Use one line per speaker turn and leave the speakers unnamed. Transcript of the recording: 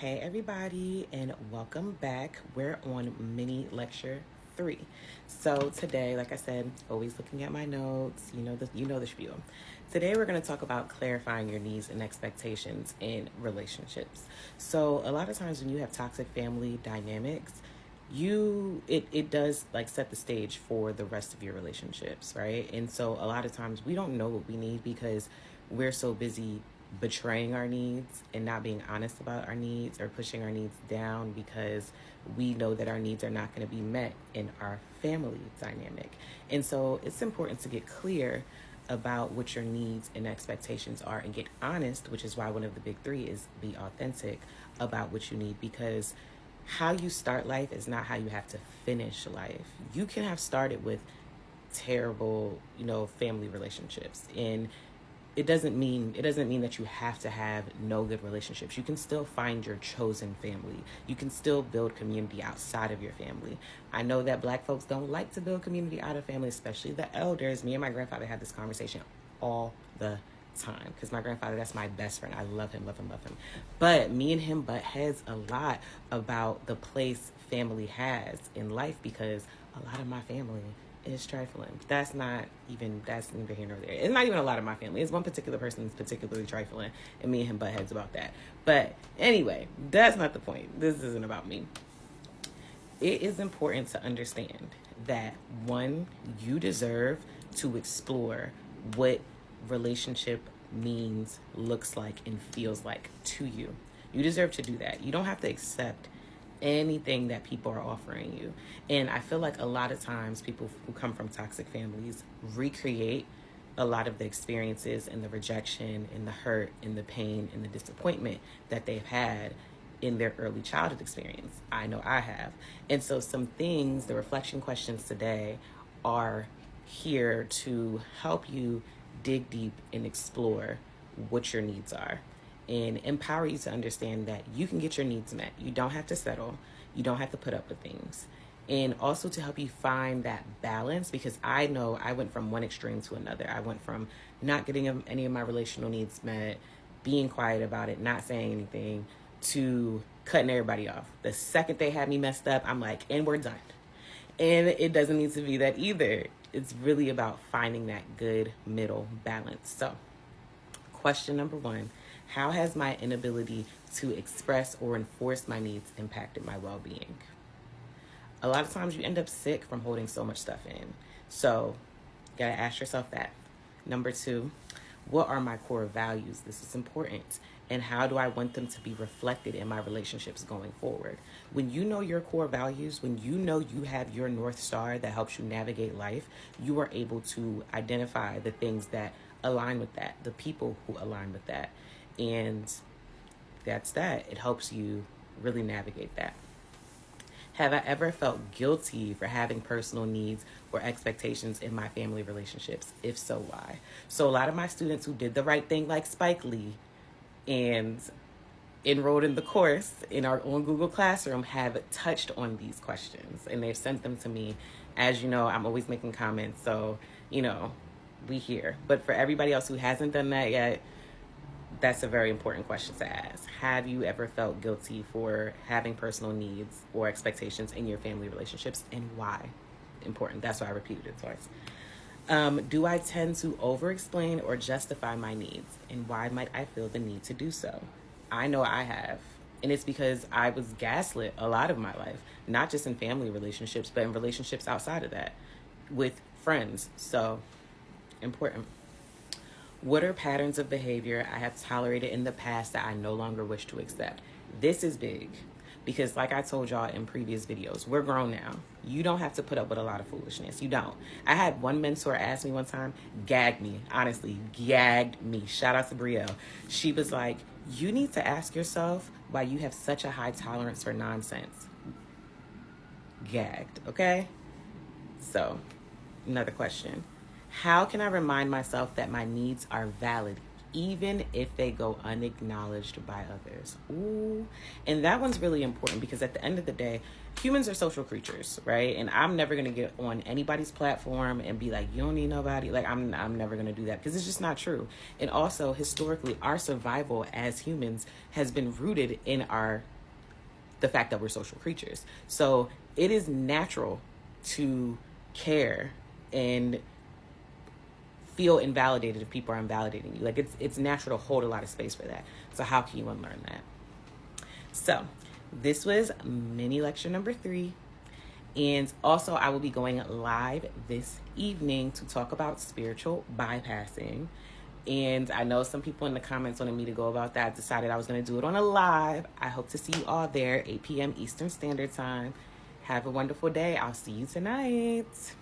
Hey everybody, and welcome back. We're on mini lecture 3. So today, like I said, always looking at my notes, you know the spiel. Today we're going to talk about clarifying your needs and expectations in relationships. So a lot of times when you have toxic family dynamics, it does like set the stage for the rest of your relationships, right? And so a lot of times we don't know what we need because we're so busy betraying our needs and not being honest about our needs, or pushing our needs down because we know that our needs are not going to be met in our family dynamic. And so it's important to get clear about what your needs and expectations are and get honest, which is why one of the big 3 is be authentic about what you need, because how you start life is not how you have to finish life. You can have started with terrible, family relationships, and it doesn't mean that you have to have no good relationships. You can still find your chosen family. You can still build community outside of your family. I know that Black folks don't like to build community out of family, especially the elders. Me and my grandfather had this conversation all the time, because my grandfather, that's my best friend. I love him, love him, love him. But me and him butt heads a lot about the place family has in life, because a lot of my family is trifling. That's neither here nor there. It's not even a lot of my family. It's one particular person that's particularly trifling, and me and him butt heads about that. But anyway, that's not the point. This isn't about me. It is important to understand that, one, you deserve to explore what relationship means, looks like, and feels like to you. You deserve to do that. You don't have to accept anything that people are offering you. And I feel like a lot of times people who come from toxic families recreate a lot of the experiences and the rejection and the hurt and the pain and the disappointment that they've had in their early childhood experience. I know I have. And so some things, the reflection questions today, are here to help you dig deep and explore what your needs are, and empower you to understand that you can get your needs met. You don't have to settle. You don't have to put up with things. And also to help you find that balance, because I know I went from one extreme to another. I went from not getting any of my relational needs met, being quiet about it, not saying anything, to cutting everybody off. The second they had me messed up, I'm like, and we're done. And it doesn't need to be that either. It's really about finding that good middle balance. So, question number 1, how has my inability to express or enforce my needs impacted my well-being? A lot of times you end up sick from holding so much stuff in. So, you gotta ask yourself that. Number 2, what are my core values? This is important. And how do I want them to be reflected in my relationships going forward? When you know your core values, when you know you have your North Star that helps you navigate life, you are able to identify the things that align with that, the people who align with that. And that's that. It helps you really navigate that. Have I ever felt guilty for having personal needs or expectations in my family relationships? If so, why? So a lot of my students who did the right thing, like Spike Lee, and enrolled in the course in our own Google Classroom, have touched on these questions, and they've sent them to me. As you know, I'm always making comments, so we here. But for everybody else who hasn't done that yet, that's a very important question to ask. Have you ever felt guilty for having personal needs or expectations in your family relationships, and why? Important. That's why I repeated it twice. Do I tend to over-explain or justify my needs, and why might I feel the need to do so? I know I have, and it's because I was gaslit a lot of my life, not just in family relationships, but in relationships outside of that, with friends. So, important. What are patterns of behavior I have tolerated in the past that I no longer wish to accept? This is big, because like I told y'all in previous videos, we're grown now. You don't have to put up with a lot of foolishness. You don't. I had one mentor ask me one time, gagged me, honestly, gagged me. Shout out to Brielle. She was like, you need to ask yourself why you have such a high tolerance for nonsense. Gagged, okay? So, another question. How can I remind myself that my needs are valid even if they go unacknowledged by others. Ooh. And that one's really important because at the end of the day, humans are social creatures, right? And I'm never going to get on anybody's platform and be like, you don't need nobody. Like, I'm never going to do that because it's just not true. And also, historically, our survival as humans has been rooted in the fact that we're social creatures. So it is natural to care and feel invalidated if people are invalidating you. Like, it's natural to hold a lot of space for that. So how can you unlearn that? So this was mini lecture number 3. And also I will be going live this evening to talk about spiritual bypassing. And I know some people in the comments wanted me to go about that. I decided I was going to do it on a live. I hope to see you all there, 8 p.m. Eastern Standard Time. Have a wonderful day. I'll see you tonight.